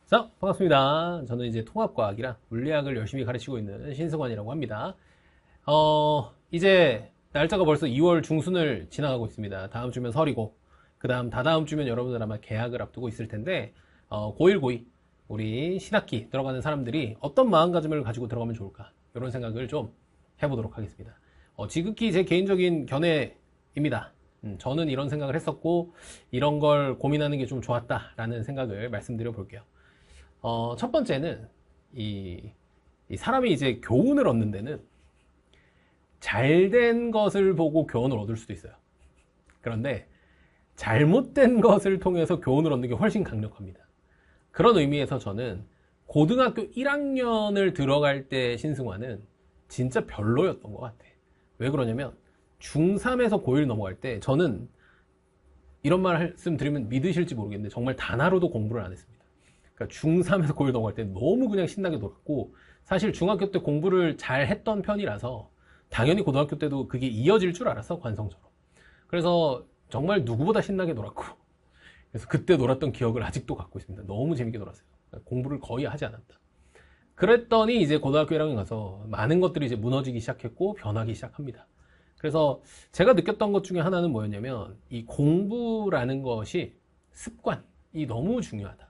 자, 반갑습니다. 저는 이제 통합과학이랑 물리학을 열심히 가르치고 있는 신승환이라고 합니다. 이제 날짜가 벌써 2월 중순을 지나가고 있습니다. 다음 주면 설이고, 그 다음 다다음 주면 여러분들 아마 개학을 앞두고 있을 텐데, 고1, 고2, 우리 신학기 들어가는 사람들이 어떤 마음가짐을 가지고 들어가면 좋을까? 이런 생각을 좀 해보도록 하겠습니다. 지극히 제 개인적인 견해입니다. 저는 이런 생각을 했었고, 이런 걸 고민하는 게 좀 좋았다라는 생각을 말씀드려 볼게요. 첫 번째는 이 사람이 이제 교훈을 얻는 데는 잘된 것을 보고 교훈을 얻을 수도 있어요. 그런데 잘못된 것을 통해서 교훈을 얻는 게 훨씬 강력합니다. 그런 의미에서 저는 고등학교 1학년을 들어갈 때 신승환은 진짜 별로였던 것 같아. 왜 그러냐면 중3에서 고1 넘어갈 때 저는 이런 말씀 드리면 믿으실지 모르겠는데 정말 단 하루도 공부를 안 했습니다. 그러니까 중3에서 고1 넘어갈 때 너무 그냥 신나게 놀았고, 사실 중학교 때 공부를 잘 했던 편이라서 당연히 고등학교 때도 그게 이어질 줄 알았어, 관성처럼. 그래서 정말 누구보다 신나게 놀았고, 그래서 그때 놀았던 기억을 아직도 갖고 있습니다. 너무 재밌게 놀았어요. 그러니까 공부를 거의 하지 않았다. 그랬더니 이제 고등학교 1학년 가서 많은 것들이 이제 무너지기 시작했고 변하기 시작합니다. 그래서 제가 느꼈던 것 중에 하나는 뭐였냐면, 이 공부라는 것이 습관이 너무 중요하다.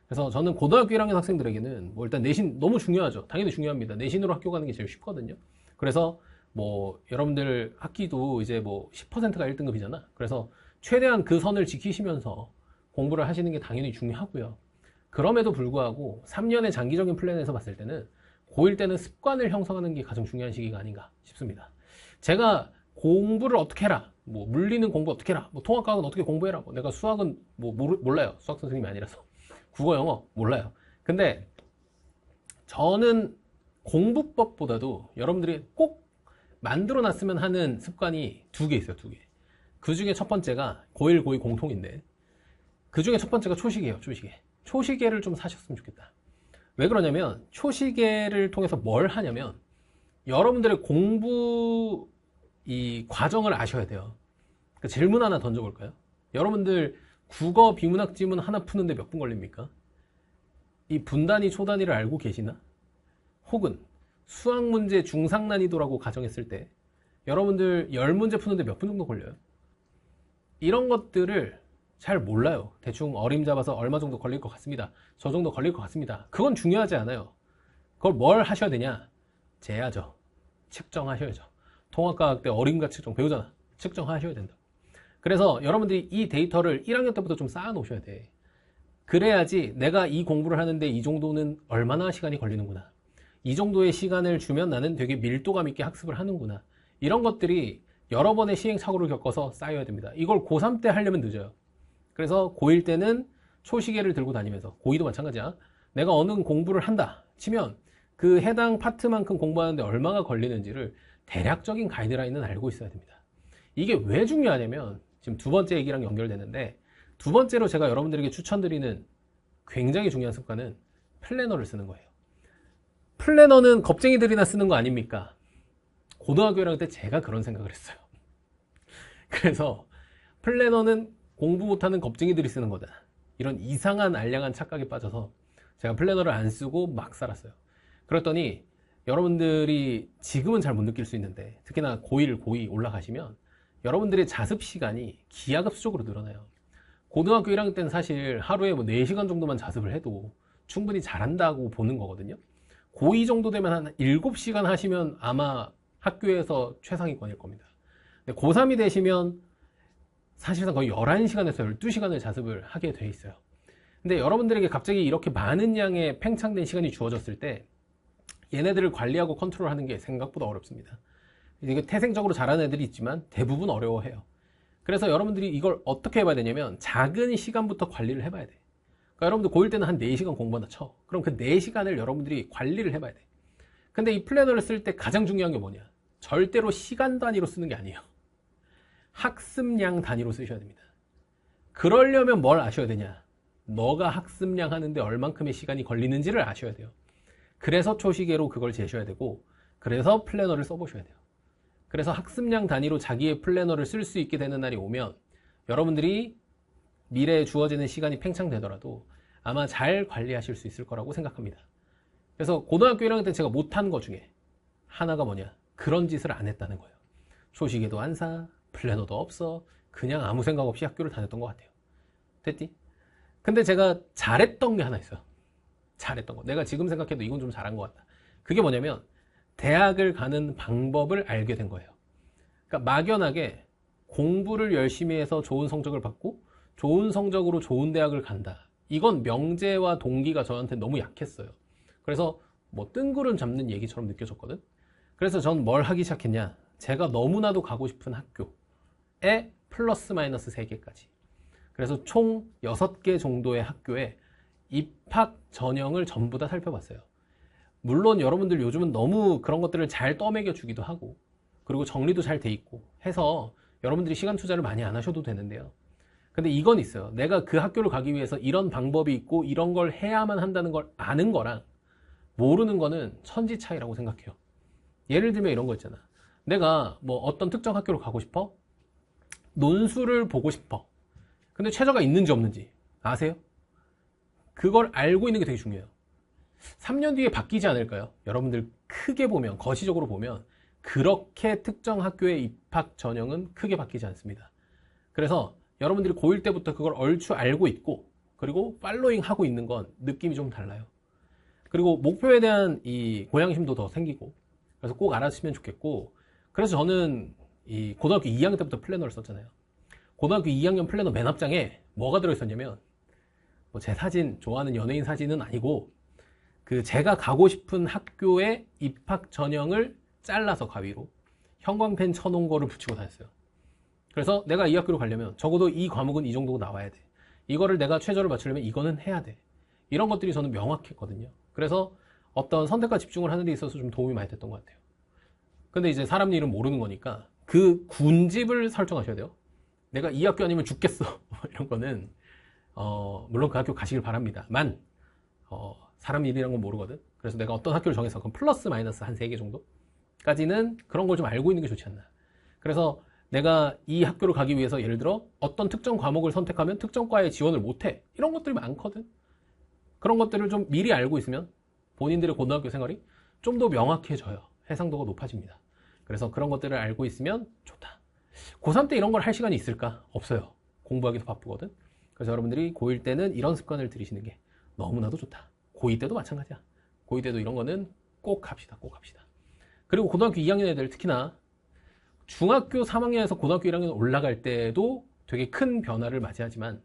그래서 저는 고등학교 1학년 학생들에게는 뭐 일단 내신 너무 중요하죠. 당연히 중요합니다. 내신으로 학교 가는 게 제일 쉽거든요. 그래서 뭐 여러분들 학기도 이제 뭐 10%가 1등급이잖아. 그래서 최대한 그 선을 지키시면서 공부를 하시는 게 당연히 중요하고요. 그럼에도 불구하고 3년의 장기적인 플랜에서 봤을 때는 고1 때는 습관을 형성하는 게 가장 중요한 시기가 아닌가 싶습니다. 제가 공부를 어떻게 해라, 뭐 물리는 공부 어떻게 해라, 뭐 통합과학은 어떻게 공부해라, 뭐 내가 수학은 뭐 몰라요. 수학 선생님이 아니라서. 국어, 영어 몰라요. 근데 저는 공부법보다도 여러분들이 꼭 만들어 놨으면 하는 습관이 두 개 있어요. 두 개. 그 중에 첫 번째가 고1, 고2 공통인데, 그 중에 첫 번째가 초시계예요. 초시계. 초시계를 좀 사셨으면 좋겠다. 왜 그러냐면 초시계를 통해서 뭘 하냐면 여러분들의 공부 이 과정을 아셔야 돼요. 그러니까 질문 하나 던져볼까요? 여러분들 국어 비문학 지문 하나 푸는데 몇 분 걸립니까? 이 분단위 초단위를 알고 계시나? 혹은 수학 문제 중상 난이도라고 가정했을 때 여러분들 10문제 푸는데 몇 분 정도 걸려요? 이런 것들을 잘 몰라요. 대충 어림잡아서 얼마 정도 걸릴 것 같습니다. 저 정도 걸릴 것 같습니다. 그건 중요하지 않아요. 그걸 뭘 하셔야 되냐? 재야죠. 측정하셔야죠. 통합과학 때 어림과 측정 배우잖아. 측정하셔야 된다. 그래서 여러분들이 이 데이터를 1학년 때부터 좀 쌓아 놓으셔야 돼. 그래야지 내가 이 공부를 하는데 이 정도는 얼마나 시간이 걸리는구나, 이 정도의 시간을 주면 나는 되게 밀도감 있게 학습을 하는구나, 이런 것들이 여러 번의 시행착오를 겪어서 쌓여야 됩니다. 이걸 고3 때 하려면 늦어요. 그래서 고1 때는 초시계를 들고 다니면서, 고2도 마찬가지야. 내가 어느 공부를 한다 치면 그 해당 파트만큼 공부하는데 얼마가 걸리는지를 대략적인 가이드라인은 알고 있어야 됩니다. 이게 왜 중요하냐면 지금 두 번째 얘기랑 연결되는데, 두 번째로 제가 여러분들에게 추천드리는 굉장히 중요한 습관은 플래너를 쓰는 거예요. 플래너는 겁쟁이들이나 쓰는 거 아닙니까? 고등학교 1학년 때 제가 그런 생각을 했어요. 그래서 플래너는 공부 못하는 겁쟁이들이 쓰는 거다, 이런 이상한 알량한 착각에 빠져서 제가 플래너를 안 쓰고 막 살았어요. 그랬더니 여러분들이 지금은 잘 못 느낄 수 있는데, 특히나 고1, 고2 올라가시면 여러분들의 자습 시간이 기하급수적으로 늘어나요. 고등학교 1학년 때는 사실 하루에 뭐 4시간 정도만 자습을 해도 충분히 잘한다고 보는 거거든요. 고2 정도 되면 한 7시간 하시면 아마 학교에서 최상위권일 겁니다. 근데 고3이 되시면 사실상 거의 11시간에서 12시간을 자습을 하게 돼 있어요. 근데 여러분들에게 갑자기 이렇게 많은 양의 팽창된 시간이 주어졌을 때 얘네들을 관리하고 컨트롤하는 게 생각보다 어렵습니다. 이게 태생적으로 잘하는 애들이 있지만 대부분 어려워해요. 그래서 여러분들이 이걸 어떻게 해봐야 되냐면 작은 시간부터 관리를 해봐야 돼. 그러니까 여러분들 고1 때는 한 4시간 공부한다 쳐. 그럼 그 4시간을 여러분들이 관리를 해봐야 돼. 근데 이 플래너를 쓸 때 가장 중요한 게 뭐냐? 절대로 시간 단위로 쓰는 게 아니에요. 학습량 단위로 쓰셔야 됩니다. 그러려면 뭘 아셔야 되냐? 너가 학습량 하는데 얼만큼의 시간이 걸리는지를 아셔야 돼요. 그래서 초시계로 그걸 재셔야 되고, 그래서 플래너를 써보셔야 돼요. 그래서 학습량 단위로 자기의 플래너를 쓸 수 있게 되는 날이 오면 여러분들이 미래에 주어지는 시간이 팽창되더라도 아마 잘 관리하실 수 있을 거라고 생각합니다. 그래서 고등학교 1학년 때 제가 못한 거 중에 하나가 뭐냐? 그런 짓을 안 했다는 거예요. 초시계도 안 사, 플래너도 없어, 그냥 아무 생각 없이 학교를 다녔던 것 같아요. 됐지? 근데 제가 잘했던 게 하나 있어요. 잘했던 거. 내가 지금 생각해도 이건 좀 잘한 것 같다. 그게 뭐냐면 대학을 가는 방법을 알게 된 거예요. 그러니까 막연하게 공부를 열심히 해서 좋은 성적을 받고 좋은 성적으로 좋은 대학을 간다. 이건 명제와 동기가 저한테 너무 약했어요. 그래서 뭐 뜬구름 잡는 얘기처럼 느껴졌거든. 그래서 전 뭘 하기 시작했냐. 제가 너무나도 가고 싶은 학교에 플러스 마이너스 3개까지. 그래서 총 6개 정도의 학교에 입학 전형을 전부 다 살펴봤어요. 물론 여러분들 요즘은 너무 그런 것들을 잘 떠먹여 주기도 하고 그리고 정리도 잘 돼 있고 해서 여러분들이 시간 투자를 많이 안 하셔도 되는데요. 근데 이건 있어요. 내가 그 학교를 가기 위해서 이런 방법이 있고 이런 걸 해야만 한다는 걸 아는 거랑 모르는 거는 천지 차이라고 생각해요. 예를 들면 이런 거 있잖아. 내가 뭐 어떤 특정 학교를 가고 싶어? 논술을 보고 싶어. 근데 최저가 있는지 없는지 아세요? 그걸 알고 있는 게 되게 중요해요. 3년 뒤에 바뀌지 않을까요? 여러분들 크게 보면, 거시적으로 보면 그렇게 특정 학교의 입학 전형은 크게 바뀌지 않습니다. 그래서 여러분들이 고1 때부터 그걸 얼추 알고 있고 그리고 팔로잉 하고 있는 건 느낌이 좀 달라요. 그리고 목표에 대한 이 고양심도 더 생기고 그래서 꼭 알아주시면 좋겠고 그래서 저는 이 고등학교 2학년 때부터 플래너를 썼잖아요. 고등학교 2학년 플래너 맨 앞장에 뭐가 들어있었냐면 뭐 제 사진, 좋아하는 연예인 사진은 아니고 그 제가 가고 싶은 학교의 입학 전형을 잘라서 가위로 형광펜 쳐놓은 거를 붙이고 다녔어요. 그래서 내가 이 학교로 가려면 적어도 이 과목은 이 정도 나와야 돼. 이거를 내가 최저를 맞추려면 이거는 해야 돼. 이런 것들이 저는 명확했거든요. 그래서 어떤 선택과 집중을 하는 데 있어서 좀 도움이 많이 됐던 것 같아요. 근데 이제 사람 일은 모르는 거니까 그 군집을 설정하셔야 돼요. 내가 이 학교 아니면 죽겠어. 이런 거는 물론 그 학교 가시길 바랍니다만 사람 일이란 건 모르거든. 그래서 내가 어떤 학교를 정해서 그럼 플러스 마이너스 한 3개 정도까지는 그런 걸 좀 알고 있는 게 좋지 않나. 그래서 내가 이 학교를 가기 위해서 예를 들어 어떤 특정 과목을 선택하면 특정 과에 지원을 못해. 이런 것들이 많거든. 그런 것들을 좀 미리 알고 있으면 본인들의 고등학교 생활이 좀 더 명확해져요. 해상도가 높아집니다. 그래서 그런 것들을 알고 있으면 좋다. 고3 때 이런 걸 할 시간이 있을까? 없어요. 공부하기도 바쁘거든. 그래서 여러분들이 고1 때는 이런 습관을 들이시는 게 너무나도 좋다. 고2 때도 마찬가지야. 고2 때도 이런 거는 꼭 합시다. 꼭 합시다. 그리고 고등학교 2학년 애들 특히나 중학교 3학년에서 고등학교 1학년 올라갈 때도 되게 큰 변화를 맞이하지만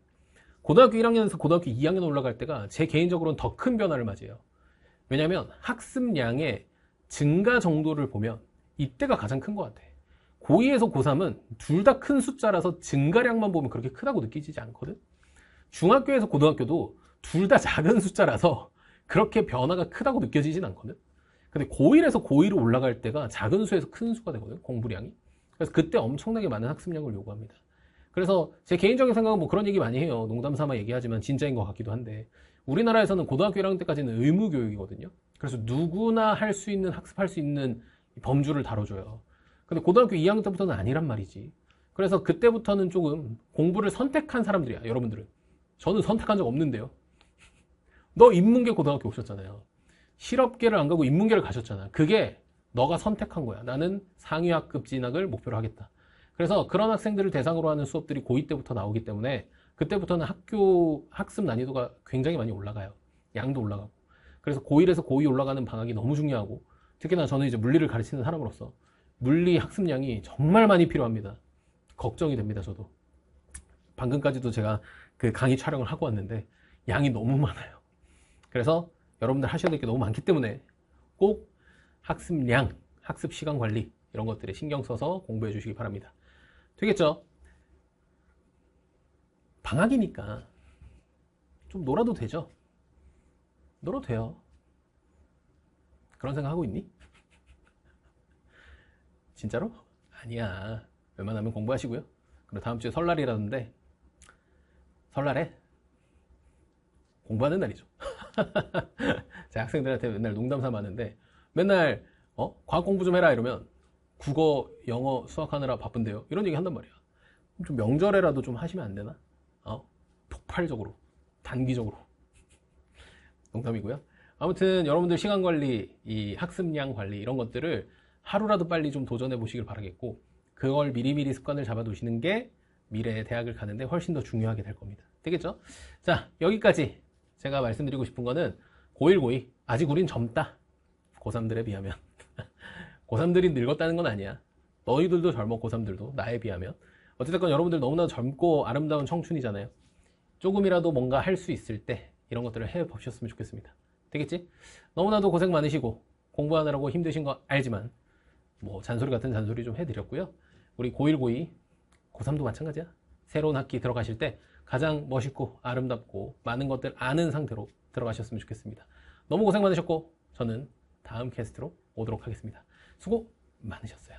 고등학교 1학년에서 고등학교 2학년 올라갈 때가 제 개인적으로는 더 큰 변화를 맞이해요. 왜냐하면 학습량의 증가 정도를 보면 이때가 가장 큰 것 같아. 고2에서 고3은 둘 다 큰 숫자라서 증가량만 보면 그렇게 크다고 느끼지 않거든. 중학교에서 고등학교도 둘 다 작은 숫자라서 그렇게 변화가 크다고 느껴지진 않거든. 근데 고1에서 고2로 올라갈 때가 작은 수에서 큰 수가 되거든, 공부량이. 그래서 그때 엄청나게 많은 학습량을 요구합니다. 그래서 제 개인적인 생각은 뭐 그런 얘기 많이 해요. 농담 삼아 얘기하지만 진짜인 것 같기도 한데 우리나라에서는 고등학교 1학년 때까지는 의무교육이거든요. 그래서 누구나 할 수 있는, 학습할 수 있는 범주를 다뤄줘요. 근데 고등학교 2학년 때부터는 아니란 말이지. 그래서 그때부터는 조금 공부를 선택한 사람들이야, 여러분들은. 저는 선택한 적 없는데요. 너 인문계 고등학교 오셨잖아요. 실업계를 안 가고 인문계를 가셨잖아. 그게 너가 선택한 거야. 나는 상위학급 진학을 목표로 하겠다. 그래서 그런 학생들을 대상으로 하는 수업들이 고2 때부터 나오기 때문에 그때부터는 학교 학습 난이도가 굉장히 많이 올라가요. 양도 올라가고. 그래서 고1에서 고2 올라가는 방학이 너무 중요하고 특히나 저는 이제 물리를 가르치는 사람으로서 물리 학습량이 정말 많이 필요합니다. 걱정이 됩니다, 저도. 방금까지도 제가 그 강의 촬영을 하고 왔는데 양이 너무 많아요. 그래서 여러분들 하셔야 될 게 너무 많기 때문에 꼭 학습량, 학습 시간 관리 이런 것들에 신경 써서 공부해 주시기 바랍니다. 되겠죠? 방학이니까 좀 놀아도 되죠? 놀아도 돼요. 그런 생각 하고 있니? 진짜로? 아니야. 웬만하면 공부하시고요. 그리고 다음 주에 설날이라는데 설날에 공부하는 날이죠. 제가 학생들한테 맨날 농담 삼아 하는데 맨날 과학 공부 좀 해라 이러면 국어, 영어, 수학하느라 바쁜데요. 이런 얘기 한단 말이야. 좀 명절에라도 좀 하시면 안 되나? 폭발적으로, 단기적으로. 농담이고요. 아무튼 여러분들 시간 관리, 이 학습량 관리 이런 것들을 하루라도 빨리 좀 도전해 보시길 바라겠고, 그걸 미리미리 습관을 잡아 두시는 게 미래에 대학을 가는데 훨씬 더 중요하게 될 겁니다. 되겠죠? 자, 여기까지 제가 말씀드리고 싶은 거는 고1, 고2 아직 우린 젊다. 고3들에 비하면. 고3들이 늙었다는 건 아니야. 너희들도 젊어, 고3들도 나에 비하면. 어쨌든 여러분들 너무나 젊고 아름다운 청춘이잖아요. 조금이라도 뭔가 할 수 있을 때 이런 것들을 해보셨으면 좋겠습니다. 되겠지? 너무나도 고생 많으시고 공부하느라고 힘드신 거 알지만 뭐 잔소리 같은 잔소리 좀 해드렸고요. 우리 고1, 고2, 고3도 마찬가지야. 새로운 학기 들어가실 때 가장 멋있고 아름답고 많은 것들 아는 상태로 들어가셨으면 좋겠습니다. 너무 고생 많으셨고 저는 다음 캐스트로 오도록 하겠습니다. 수고 많으셨어요.